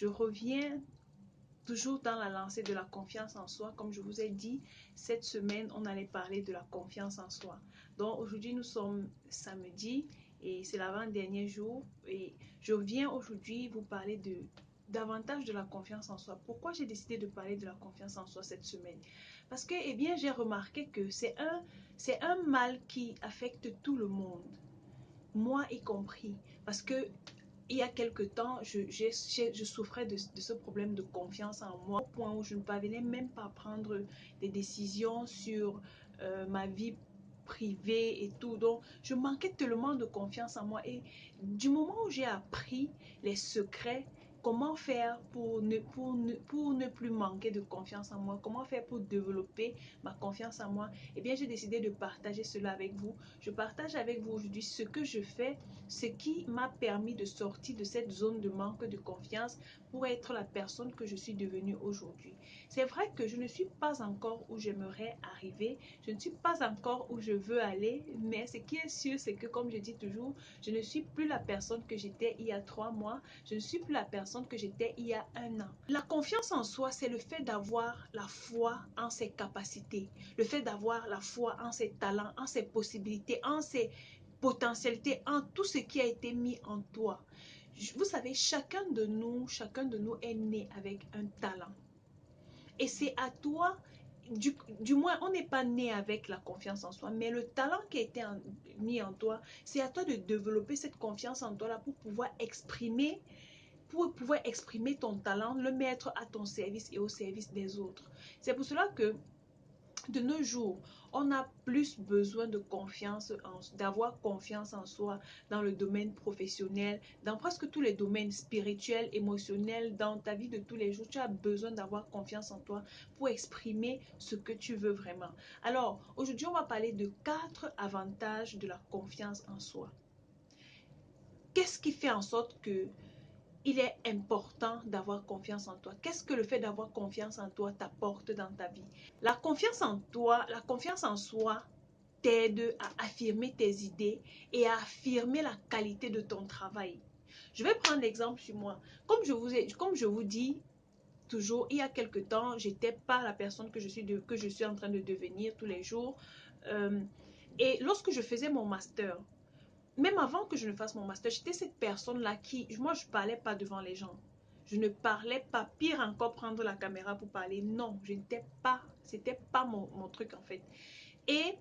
Je reviens toujours dans la lancée de la confiance en soi. Comme je vous ai dit, cette semaine, on allait parler de la confiance en soi. Donc aujourd'hui, nous sommes samedi et c'est l'avant-dernier jour. Et je viens aujourd'hui vous parler davantage de la confiance en soi. Pourquoi j'ai décidé de parler de la confiance en soi cette semaine? Parce que, eh bien, j'ai remarqué que c'est un mal qui affecte tout le monde, moi y compris. Parce que il y a quelque temps, je souffrais de ce problème de confiance en moi, au point où je ne parvenais même pas à prendre des décisions sur ma vie privée et tout. Donc, je manquais tellement de confiance en moi. Et du moment où j'ai appris les secrets, comment faire pour ne plus manquer de confiance en moi, comment faire pour développer ma confiance en moi, eh bien, j'ai décidé de partager cela avec vous. Je partage avec vous aujourd'hui ce que je fais, ce qui m'a permis de sortir de cette zone de manque de confiance pour être la personne que je suis devenue aujourd'hui. C'est vrai que je ne suis pas encore où j'aimerais arriver, je ne suis pas encore où je veux aller, mais ce qui est sûr, c'est que comme je dis toujours, je ne suis plus la personne que j'étais il y a 3 mois, je ne suis plus la personne que j'étais il y a 1 an. La confiance en soi, c'est le fait d'avoir la foi en ses capacités, le fait d'avoir la foi en ses talents, en ses possibilités, en ses potentialité, en tout ce qui a été mis en toi. Vous savez, chacun de nous est né avec un talent. Et c'est à toi, du moins, on n'est pas né avec la confiance en soi, mais le talent qui a été mis en toi, c'est à toi de développer cette confiance en toi là pour pouvoir exprimer ton talent, le mettre à ton service et au service des autres. C'est pour cela que de nos jours, on a plus besoin de d'avoir confiance en soi dans le domaine professionnel, dans presque tous les domaines spirituels, émotionnels, dans ta vie de tous les jours. Tu as besoin d'avoir confiance en toi pour exprimer ce que tu veux vraiment. Alors, aujourd'hui, on va parler de 4 avantages de la confiance en soi. Qu'est-ce qui fait en sorte que il est important d'avoir confiance en toi? Qu'est-ce que le fait d'avoir confiance en toi t'apporte dans ta vie? La confiance en toi, la confiance en soi t'aide à affirmer tes idées et à affirmer la qualité de ton travail. Je vais prendre l'exemple sur moi. Comme je vous dis toujours, il y a quelque temps, j'étais pas la personne que je suis en train de devenir tous les jours. Et lorsque je faisais mon master, même avant que je ne fasse mon master, j'étais cette personne-là moi, je ne parlais pas devant les gens. Je ne parlais pas, pire encore, prendre la caméra pour parler. Non, je n'étais pas, c'était pas mon truc en fait. Et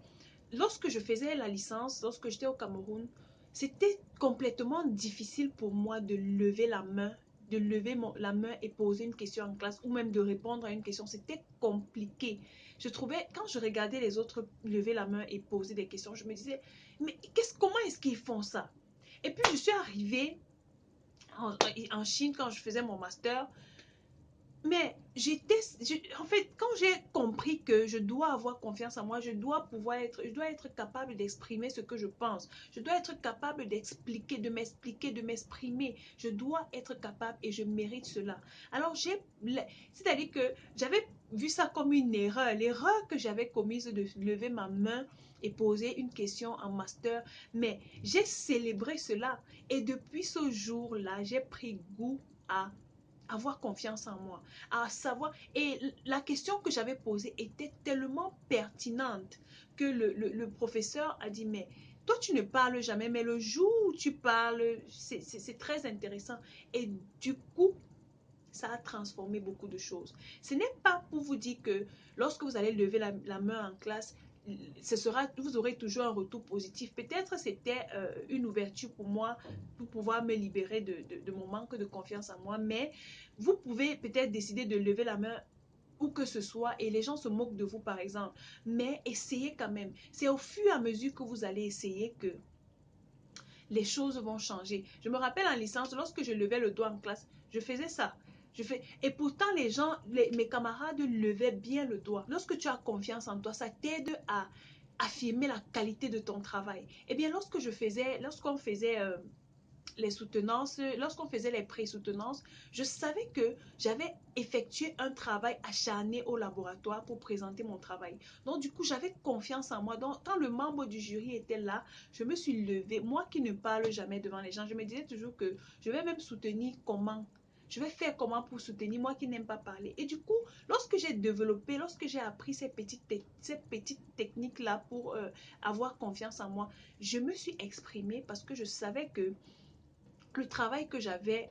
lorsque je faisais la licence, lorsque j'étais au Cameroun, c'était complètement difficile pour moi de lever la main, la main et poser une question en classe ou même de répondre à une question. C'était compliqué. Je trouvais, quand je regardais les autres lever la main et poser des questions, je me disais, mais comment est-ce qu'ils font ça? Et puis je suis arrivée en Chine quand je faisais mon master. Mais en fait, quand j'ai compris que je dois avoir confiance en moi, je dois être capable d'exprimer ce que je pense. Je dois être capable d'expliquer, de m'exprimer. Je dois être capable et je mérite cela. Alors c'est-à-dire que j'avais vu ça comme une erreur. L'erreur que j'avais commise de lever ma main et poser une question en master. Mais j'ai célébré cela. Et depuis ce jour-là, j'ai pris goût à avoir confiance en moi, à savoir. Et la question que j'avais posée était tellement pertinente que le professeur a dit, mais toi, tu ne parles jamais, mais le jour où tu parles, c'est très intéressant. Et du coup, ça a transformé beaucoup de choses. Ce n'est pas pour vous dire que lorsque vous allez lever la main en classe, vous aurez toujours un retour positif. Peut-être c'était une ouverture pour moi pour pouvoir me libérer de mon manque de confiance en moi, mais vous pouvez peut-être décider de lever la main où que ce soit et les gens se moquent de vous par exemple, mais essayez quand même. C'est au fur et à mesure que vous allez essayer que les choses vont changer. Je me rappelle en licence, lorsque je levais le doigt en classe, je faisais ça. Et pourtant, mes camarades levaient bien le doigt. Lorsque tu as confiance en toi, ça t'aide à affirmer la qualité de ton travail. Eh bien, lorsqu'on faisait les soutenances, lorsqu'on faisait les pré-soutenances, je savais que j'avais effectué un travail acharné au laboratoire pour présenter mon travail. Donc, du coup, j'avais confiance en moi. Donc, quand le membre du jury était là, je me suis levée. Moi qui ne parle jamais devant les gens, je me disais toujours que je vais même soutenir comment. Je vais faire comment pour soutenir moi qui n'aime pas parler. Et du coup, lorsque j'ai développé, lorsque j'ai appris ces petites techniques-là pour avoir confiance en moi, je me suis exprimée parce que je savais que le travail que j'avais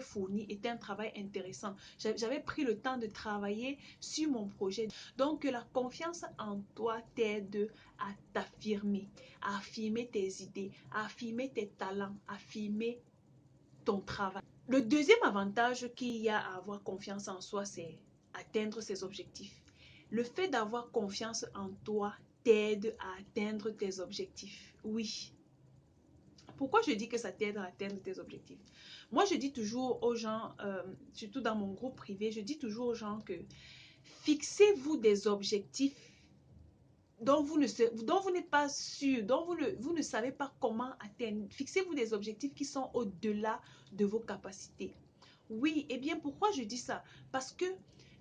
fourni était un travail intéressant. J'avais pris le temps de travailler sur mon projet. Donc, la confiance en toi t'aide à t'affirmer, à affirmer tes idées, à affirmer tes talents, à affirmer ton travail. Le deuxième avantage qu'il y a à avoir confiance en soi, c'est atteindre ses objectifs. Le fait d'avoir confiance en toi t'aide à atteindre tes objectifs. Oui. Pourquoi je dis que ça t'aide à atteindre tes objectifs? Moi, je dis toujours aux gens, surtout dans mon groupe privé, je dis toujours aux gens que fixez-vous des objectifs dont vous n'êtes pas sûr, dont vous ne savez pas comment atteindre. Fixez-vous des objectifs qui sont au-delà de vos capacités. Oui, et bien pourquoi je dis ça? Parce que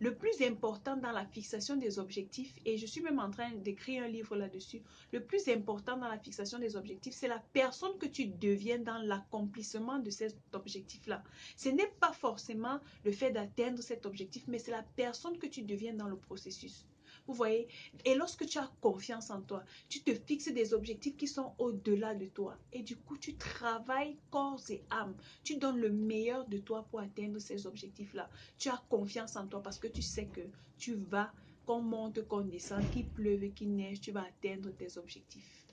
le plus important dans la fixation des objectifs, et je suis même en train d'écrire un livre là-dessus, le plus important dans la fixation des objectifs, c'est la personne que tu deviens dans l'accomplissement de cet objectif-là. Ce n'est pas forcément le fait d'atteindre cet objectif, mais c'est la personne que tu deviens dans le processus. Vous voyez? Et lorsque tu as confiance en toi, tu te fixes des objectifs qui sont au-delà de toi. Et du coup, tu travailles corps et âme. Tu donnes le meilleur de toi pour atteindre ces objectifs-là. Tu as confiance en toi parce que tu sais que tu vas, qu'on monte, qu'on descende, qu'il pleuve, qu'il neige, tu vas atteindre tes objectifs.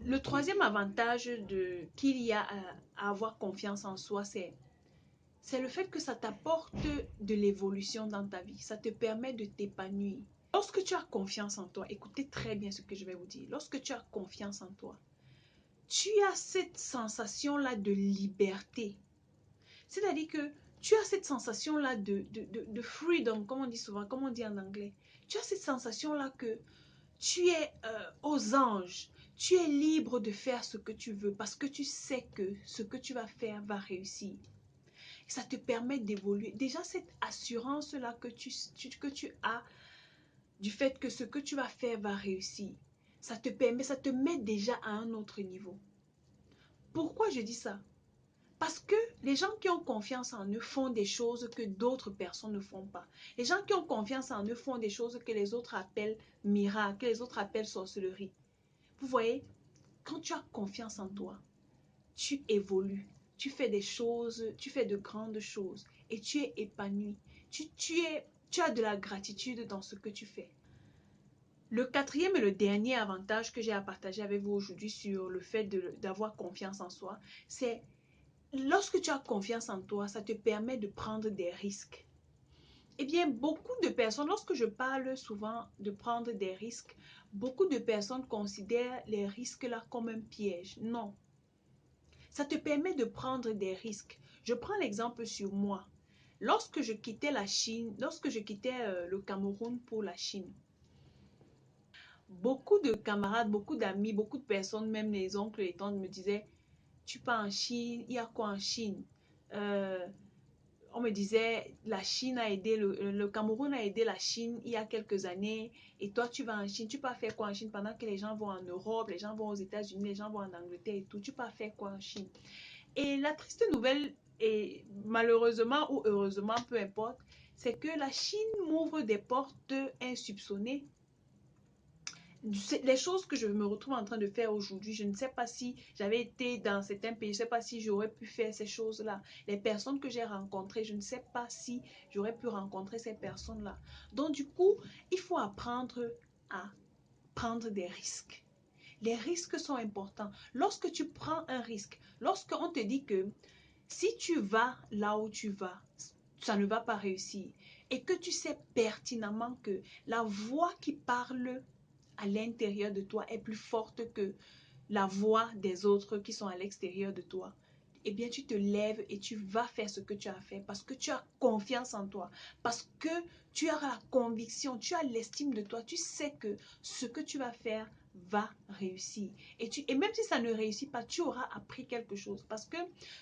Le troisième avantage qu'il y a à avoir confiance en soi, c'est le fait que ça t'apporte de l'évolution dans ta vie. Ça te permet de t'épanouir. Lorsque tu as confiance en toi, écoutez très bien ce que je vais vous dire. Lorsque tu as confiance en toi, tu as cette sensation-là de liberté. C'est-à-dire que tu as cette sensation-là de freedom, comme on dit souvent, comme on dit en anglais. Tu as cette sensation-là que tu es aux anges. Tu es libre de faire ce que tu veux parce que tu sais que ce que tu vas faire va réussir. Ça te permet d'évoluer. Déjà, cette assurance-là que tu as du fait que ce que tu vas faire va réussir, ça te met déjà à un autre niveau. Pourquoi je dis ça? Parce que les gens qui ont confiance en eux font des choses que d'autres personnes ne font pas. Les gens qui ont confiance en eux font des choses que les autres appellent miracles, que les autres appellent sorcellerie. Vous voyez, quand tu as confiance en toi, tu évolues, tu fais des choses, tu fais de grandes choses et tu es épanoui. Tu as de la gratitude dans ce que tu fais. Le quatrième et le dernier avantage que j'ai à partager avec vous aujourd'hui sur le fait d'avoir confiance en soi, c'est lorsque tu as confiance en toi, ça te permet de prendre des risques. Eh bien, beaucoup de personnes, lorsque je parle souvent de prendre des risques, beaucoup de personnes considèrent les risques-là comme un piège. Non. Ça te permet de prendre des risques. Je prends l'exemple sur moi. Lorsque je quittais la Chine, lorsque je quittais le Cameroun pour la Chine, beaucoup de camarades, beaucoup d'amis, beaucoup de personnes, même les oncles et tantes me disaient, tu pars en Chine, il y a quoi en Chine? On me disait, la Chine a aidé, le Cameroun a aidé la Chine il y a quelques années, et toi tu vas en Chine, tu pars faire quoi en Chine pendant que les gens vont en Europe, les gens vont aux États-Unis, les gens vont en Angleterre et tout, tu pars faire quoi en Chine? Et la triste nouvelle, et malheureusement ou heureusement, peu importe, c'est que la Chine m'ouvre des portes insoupçonnées. Les choses que je me retrouve en train de faire aujourd'hui, je ne sais pas si j'avais été dans certains pays, je ne sais pas si j'aurais pu faire ces choses-là. Les personnes que j'ai rencontrées, je ne sais pas si j'aurais pu rencontrer ces personnes-là. Donc du coup, il faut apprendre à prendre des risques. Les risques sont importants. Lorsque tu prends un risque, lorsqu'on te dit que si tu vas là où tu vas, ça ne va pas réussir, et que tu sais pertinemment que la voix qui parle à l'intérieur de toi est plus forte que la voix des autres qui sont à l'extérieur de toi, eh bien tu te lèves et tu vas faire ce que tu as fait parce que tu as confiance en toi, parce que tu as la conviction, tu as l'estime de toi, tu sais que ce que tu vas faire va réussir. Et même si ça ne réussit pas, tu auras appris quelque chose. Parce que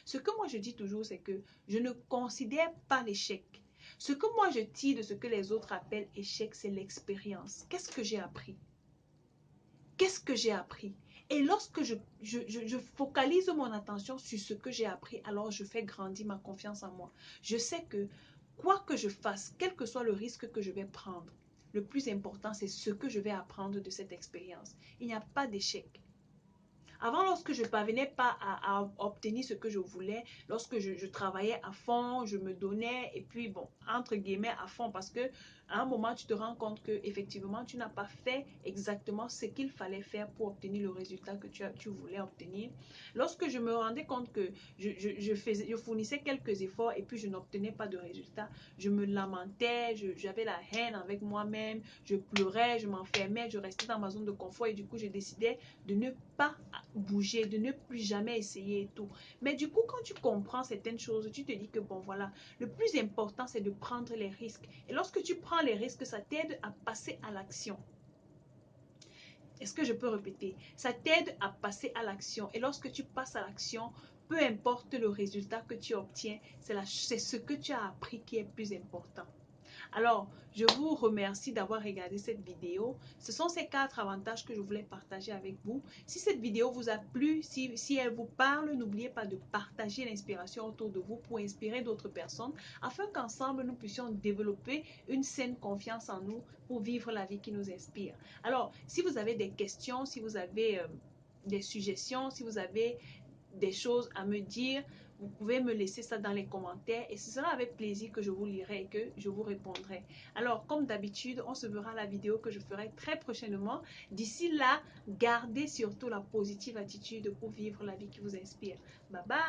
ce que moi je dis toujours, c'est que je ne considère pas l'échec. Ce que moi je tire de ce que les autres appellent échec, c'est l'expérience. Qu'est-ce que j'ai appris? Qu'est-ce que j'ai appris? Et lorsque je focalise mon attention sur ce que j'ai appris, alors je fais grandir ma confiance en moi. Je sais que quoi que je fasse, quel que soit le risque que je vais prendre, le plus important, c'est ce que je vais apprendre de cette expérience. Il n'y a pas d'échec. Avant, lorsque je ne parvenais pas à obtenir ce que je voulais, lorsque je travaillais à fond, je me donnais, et puis bon, entre guillemets, à fond, parce que à un moment, tu te rends compte que effectivement, tu n'as pas fait exactement ce qu'il fallait faire pour obtenir le résultat que tu voulais obtenir. Lorsque je me rendais compte que je fournissais quelques efforts et puis je n'obtenais pas de résultat, je me lamentais, j'avais la haine avec moi-même, je pleurais, je m'enfermais, je restais dans ma zone de confort et du coup, je décidais de ne pas bouger, de ne plus jamais essayer et tout. Mais du coup, quand tu comprends certaines choses, tu te dis que bon, voilà, le plus important, c'est de prendre les risques. Et lorsque tu prends les risques, ça t'aide à passer à l'action. Est-ce que je peux répéter? Ça t'aide à passer à l'action. Et lorsque tu passes à l'action, peu importe le résultat que tu obtiens, c'est ce que tu as appris qui est plus important. Alors, je vous remercie d'avoir regardé cette vidéo. Ce sont ces 4 avantages que je voulais partager avec vous. Si cette vidéo vous a plu, si elle vous parle, n'oubliez pas de partager l'inspiration autour de vous pour inspirer d'autres personnes afin qu'ensemble, nous puissions développer une saine confiance en nous pour vivre la vie qui nous inspire. Alors, si vous avez des questions, si vous avez des suggestions, si vous avez des choses à me dire, vous pouvez me laisser ça dans les commentaires et ce sera avec plaisir que je vous lirai et que je vous répondrai. Alors, comme d'habitude, on se verra à la vidéo que je ferai très prochainement. D'ici là, gardez surtout la positive attitude pour vivre la vie qui vous inspire. Bye bye!